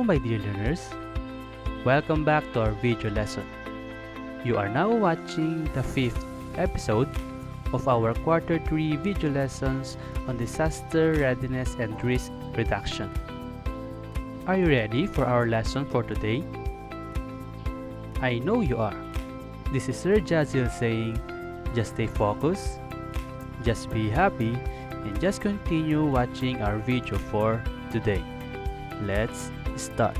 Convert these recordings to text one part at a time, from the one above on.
my dear learners, welcome back to our video lesson. You are now watching the 5th episode of our Quarter 3 video lessons on disaster readiness and risk reduction. Are you ready for our lesson for today? I know you are. This is Sir Jazil saying, just stay focused, just be happy, and just continue watching our video for today. Let's start.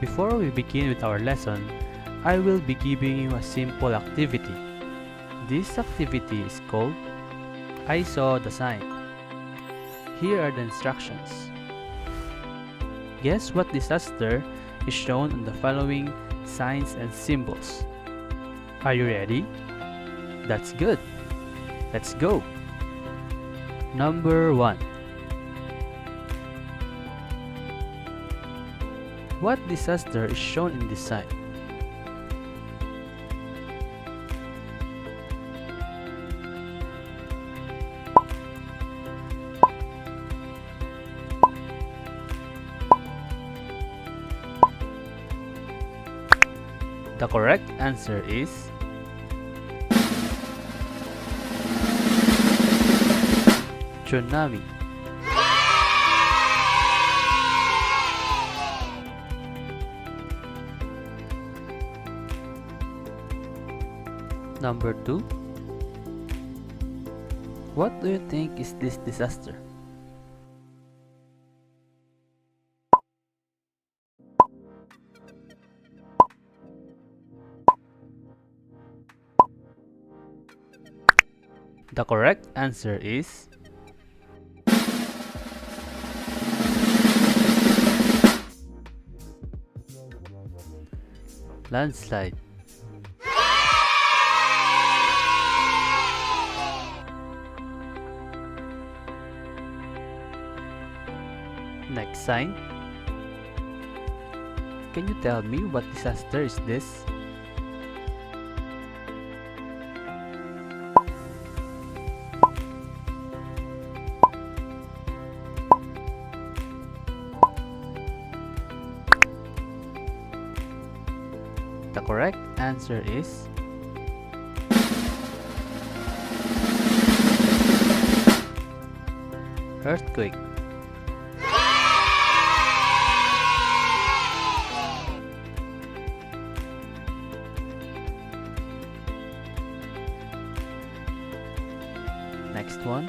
Before we begin with our lesson, I will be giving you a simple activity. This activity is called I saw the sign. Here are the instructions. Guess what disaster is shown on the following signs and symbols. Are you ready? That's good. Let's go. Number 1. What disaster is shown in this sign? The correct answer is tsunami. Number 2. What do you think is this disaster? The correct answer is landslide. Next sign. Can you tell me what disaster is this? The correct answer is earthquake. Next one.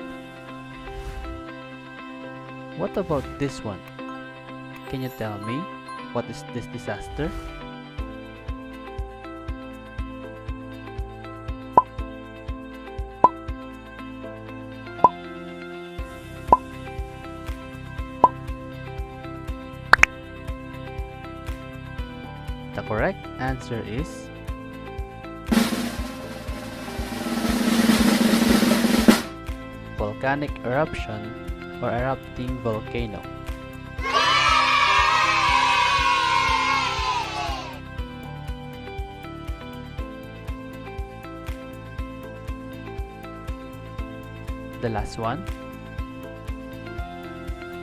What about this one? Can you tell me what is this disaster? The correct answer is volcanic eruption or erupting volcano. The last one.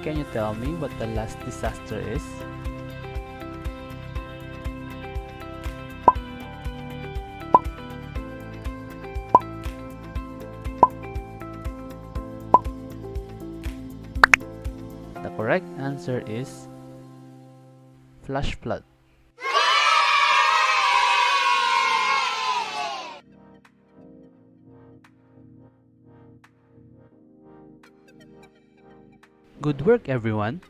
Can you tell me what the last disaster is? The correct answer is flash flood. Good work, everyone.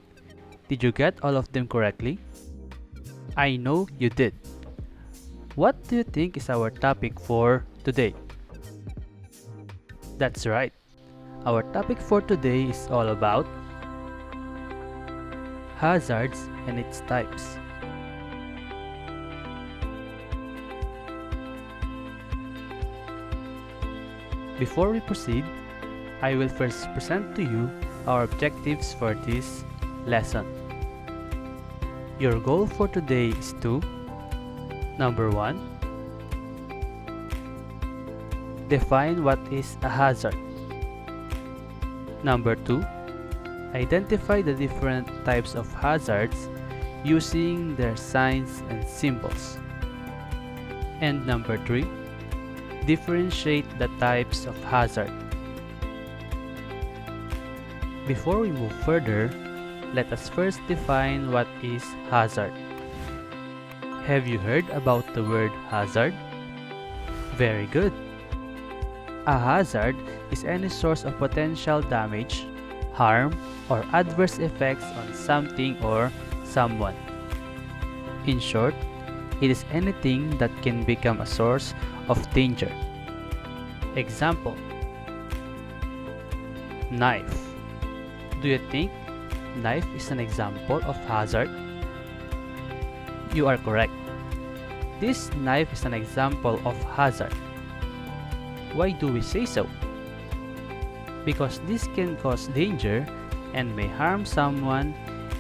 Did you get all of them correctly? I know you did. What do you think is our topic for today? That's right. Our topic for today is all about hazards and its types. Before we proceed, I will first present to you our objectives for this lesson. Your goal for today is to number 1. Define what is a hazard. Number 2. Identify the different types of hazards using their signs and symbols. And number 3, differentiate the types of hazard. Before we move further, let us first define what is hazard. Have you heard about the word hazard? Very good. A hazard is any source of potential damage, harm, or adverse effects on something or someone. In short, it is anything that can become a source of danger. Example: knife. Do you think knife is an example of hazard? You are correct. This knife is an example of hazard. Why do we say so? Because this can cause danger and may harm someone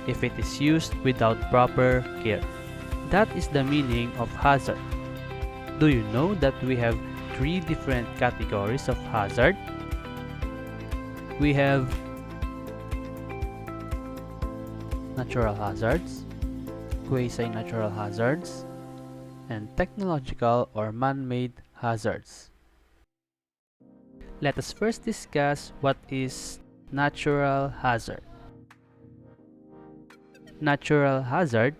if it is used without proper care. That is the meaning of hazard. Do you know that we have 3 different categories of hazard? We have natural hazards, quasi-natural hazards, and technological or man-made hazards. Let us first discuss what is natural hazard. Natural hazard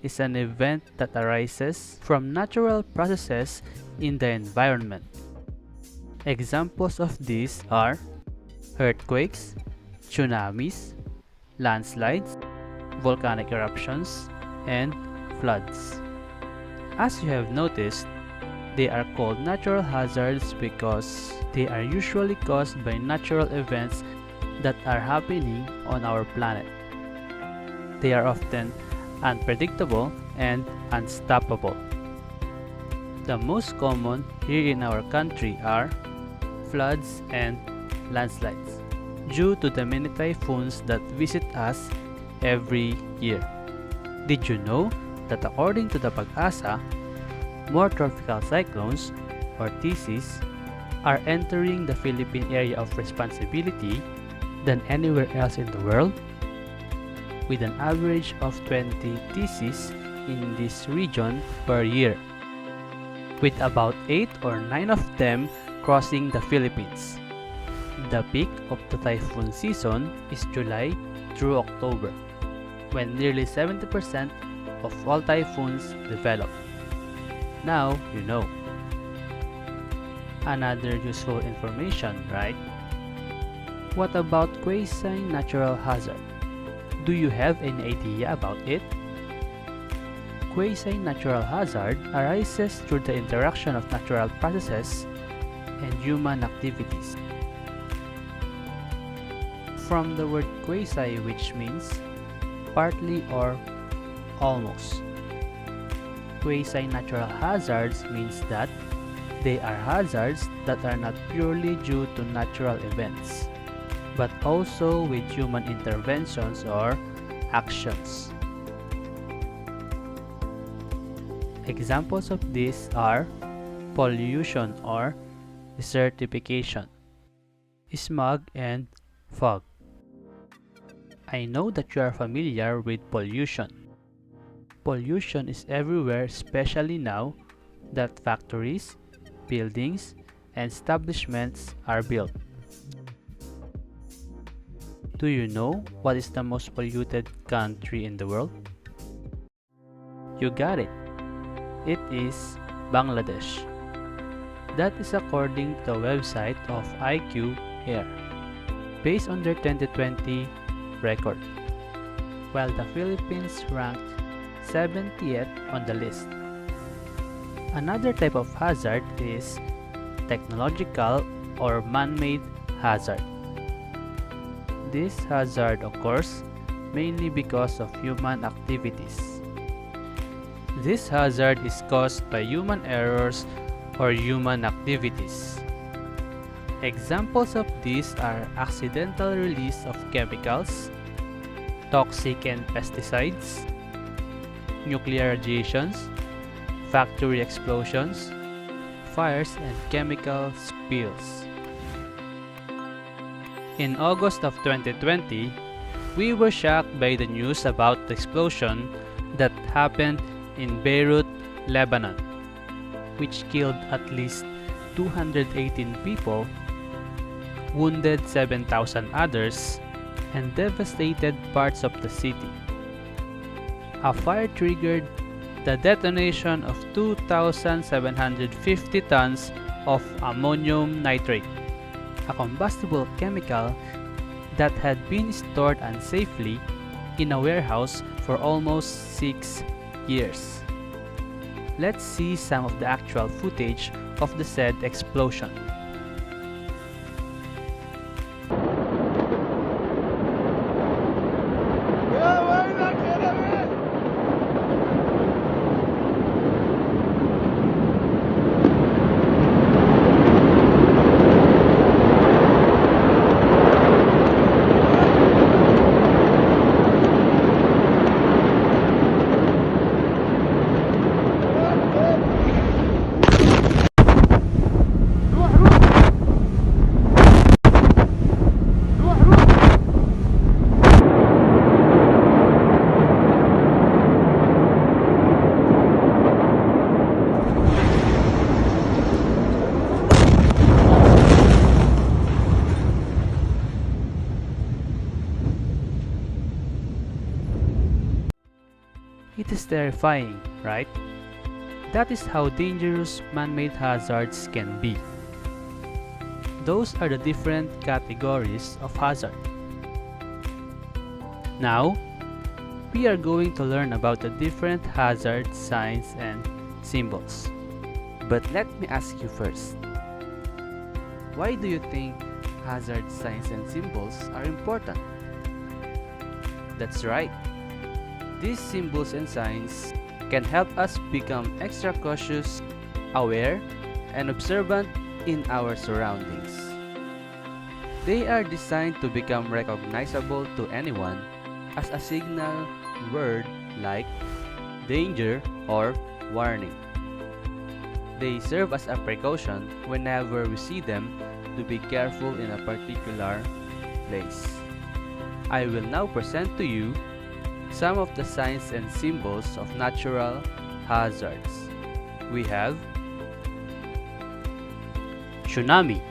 is an event that arises from natural processes in the environment. Examples of these are earthquakes, tsunamis, landslides, volcanic eruptions, and floods. As you have noticed, they are called natural hazards because they are usually caused by natural events that are happening on our planet. They are often unpredictable and unstoppable. The most common here in our country are floods and landslides, due to the many typhoons that visit us every year. Did you know that according to the Pag-asa, more tropical cyclones, or TCs, are entering the Philippine area of responsibility than anywhere else in the world, with an average of 20 TCs in this region per year, with about 8 or 9 of them crossing the Philippines. The peak of the typhoon season is July through October, when nearly 70% of all typhoons develop. Now you know. Another useful information, right? What about quasi-natural hazard? Do you have any idea about it? Quasi-natural hazard arises through the interaction of natural processes and human activities. From the word quasi, which means partly or almost. Quasi-natural hazards means that they are hazards that are not purely due to natural events, but also with human interventions or actions. Examples of these are pollution or desertification, smog, and fog. I know that you are familiar with pollution. Pollution is everywhere, especially now that factories, buildings, and establishments are built. Do you know what is the most polluted country in the world? You got it. It is Bangladesh. That is according to the website of IQ Air, based on their 2020 record, while the Philippines ranked 70th on the list. Another type of hazard is technological or man-made hazard. This hazard occurs mainly because of human activities. This hazard is caused by human errors or human activities. Examples of these are accidental release of chemicals, toxic and pesticides, nuclear radiations, factory explosions, fires, and chemical spills. In August of 2020, We were shocked by the news about the explosion that happened in Beirut, Lebanon, which killed at least 218 people, wounded 7,000 others, and devastated parts of the city. A fire triggered the detonation of 2,750 tons of ammonium nitrate, a combustible chemical that had been stored unsafely in a warehouse for almost 6 years. Let's see some of the actual footage of the said explosion. It is terrifying, right? That is how dangerous man-made hazards can be. Those are the different categories of hazard. Now, we are going to learn about the different hazard signs and symbols. But let me ask you first, why do you think hazard signs and symbols are important? That's right. These symbols and signs can help us become extra cautious, aware, and observant in our surroundings. They are designed to become recognizable to anyone as a signal word like danger or warning. They serve as a precaution whenever we see them to be careful in a particular place. I will now present to you some of the signs and symbols of natural hazards. We have tsunami.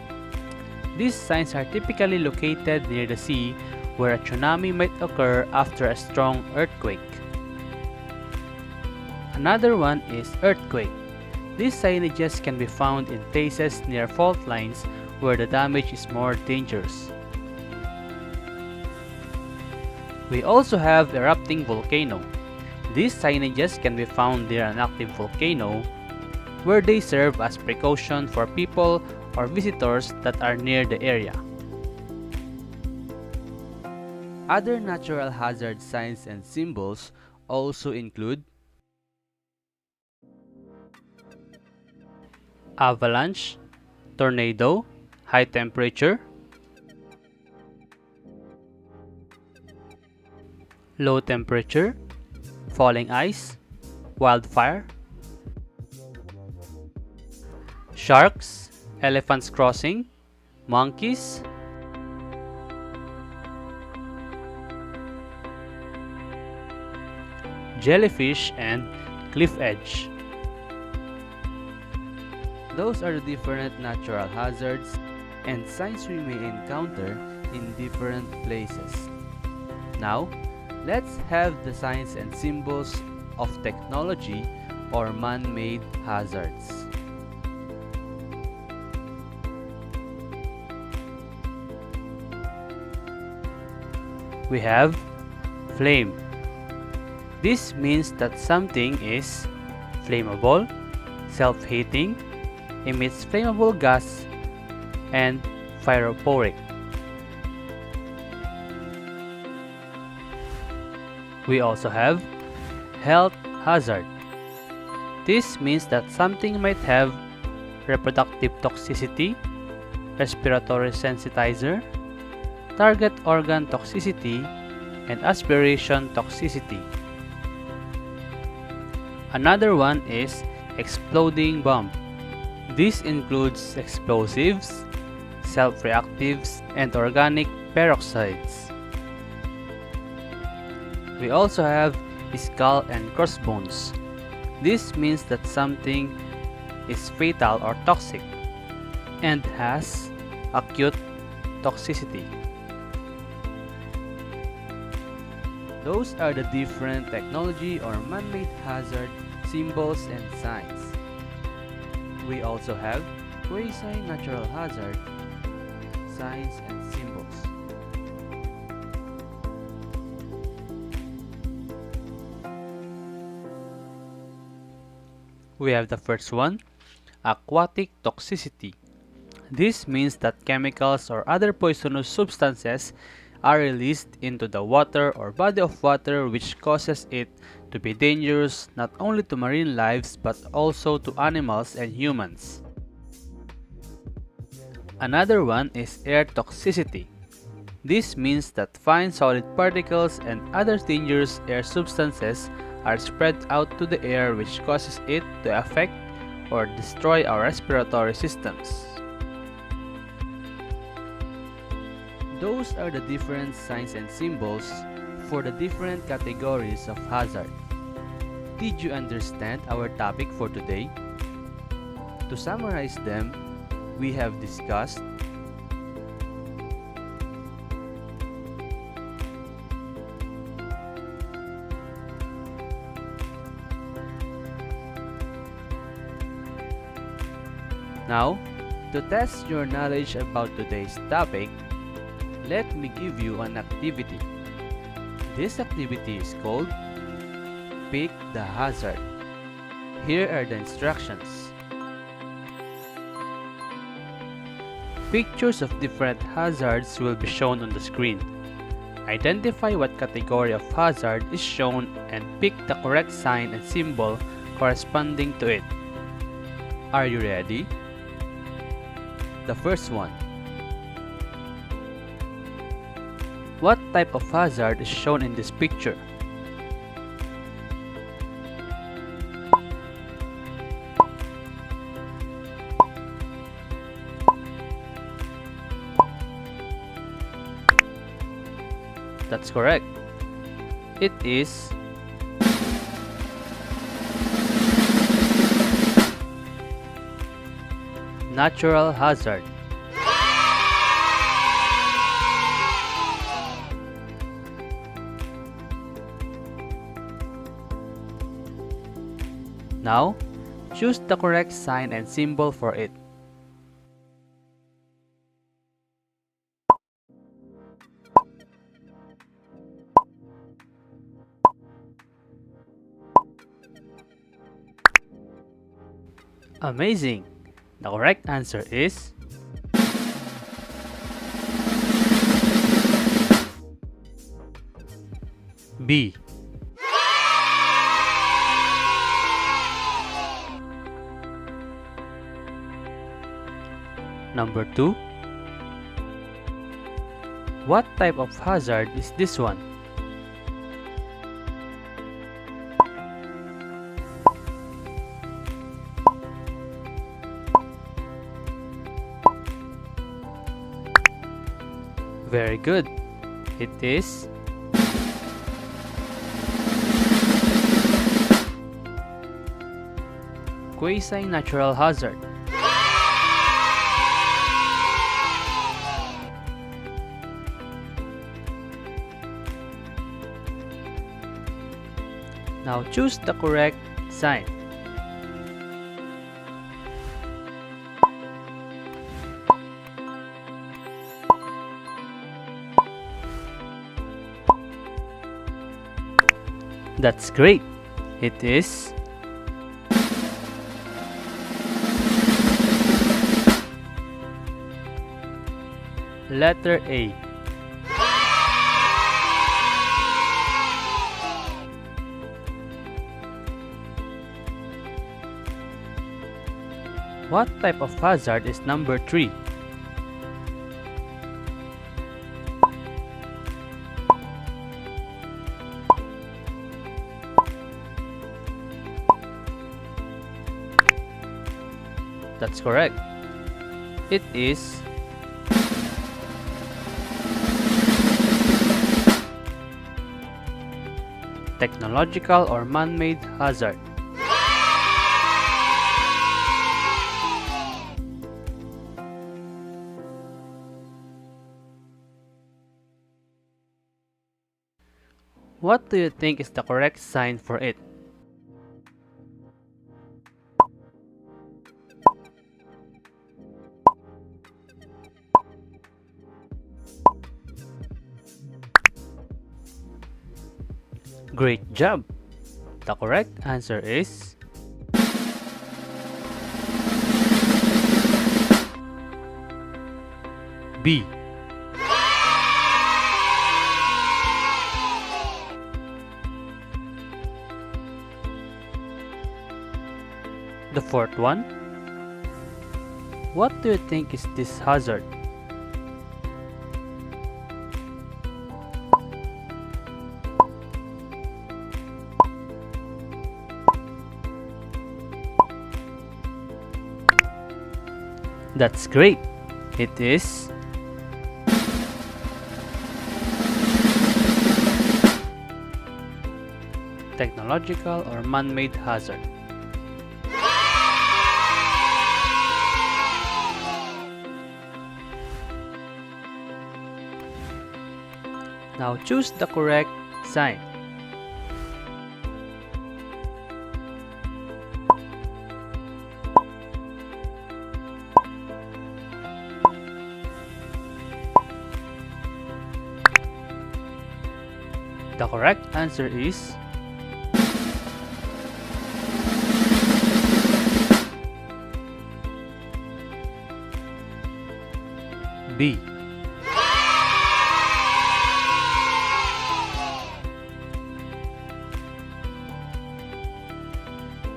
These signs are typically located near the sea where a tsunami might occur after a strong earthquake. Another one is earthquake. These signages can be found in places near fault lines where the damage is more dangerous. We also have erupting volcano. These signages can be found near an active volcano where they serve as precaution for people or visitors that are near the area. Other natural hazard signs and symbols also include avalanche, tornado, high temperature, low temperature, falling ice, wildfire, sharks, elephants crossing, monkeys, jellyfish, and cliff edge. Those are the different natural hazards and signs we may encounter in different places. Now, let's have the signs and symbols of technology or man-made hazards. We have flame. This means that something is flammable, self-heating, emits flammable gas, and pyrophoric. We also have health hazard. This means that something might have reproductive toxicity, respiratory sensitizer, target organ toxicity, and aspiration toxicity. Another one is exploding bomb. This includes explosives, self-reactives, and organic peroxides. We also have skull and crossbones. This means that something is fatal or toxic and has acute toxicity. Those are the different technology or man-made hazard symbols and signs. We also have quasi-natural hazard signs and symbols. We have the first one, aquatic toxicity. This means that chemicals or other poisonous substances are released into the water or body of water, which causes it to be dangerous not only to marine lives but also to animals and humans. Another one is air toxicity. This means that fine solid particles and other dangerous air substances are spread out to the air, which causes it to affect or destroy our respiratory systems. Those are the different signs and symbols for the different categories of hazard. Did you understand our topic for today? To summarize them, we have discussed Now, to test your knowledge about today's topic, let me give you an activity. This activity is called Pick the Hazard. Here are the instructions. Pictures of different hazards will be shown on the screen. Identify what category of hazard is shown and pick the correct sign and symbol corresponding to it. Are you ready? The first one. What type of hazard is shown in this picture? That's correct. It is natural hazard. Now, choose the correct sign and symbol for it. Amazing! The correct answer is B. Number 2. What type of hazard is this one? Very good. It is quasi-natural hazard. Now choose the correct sign. That's great. It is letter A. What type of hazard is number 3? That's correct. It is Technological or man-made hazard. What do you think is the correct sign for it? Great job! The correct answer is B. The fourth one. What do you think is this hazard? That's great. It is technological or man-made hazard. Now choose the correct sign. The correct answer is B.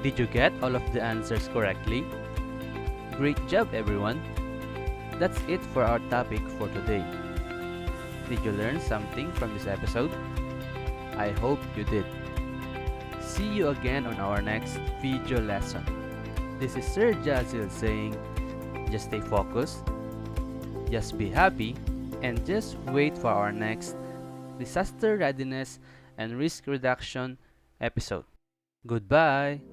Did you get all of the answers correctly? Great job, everyone! That's it for our topic for today. Did you learn something from this episode? I hope you did. See you again on our next video lesson. This is Sir Jazil saying, just stay focused, just be happy, and just wait for our next disaster readiness and risk reduction episode. Goodbye!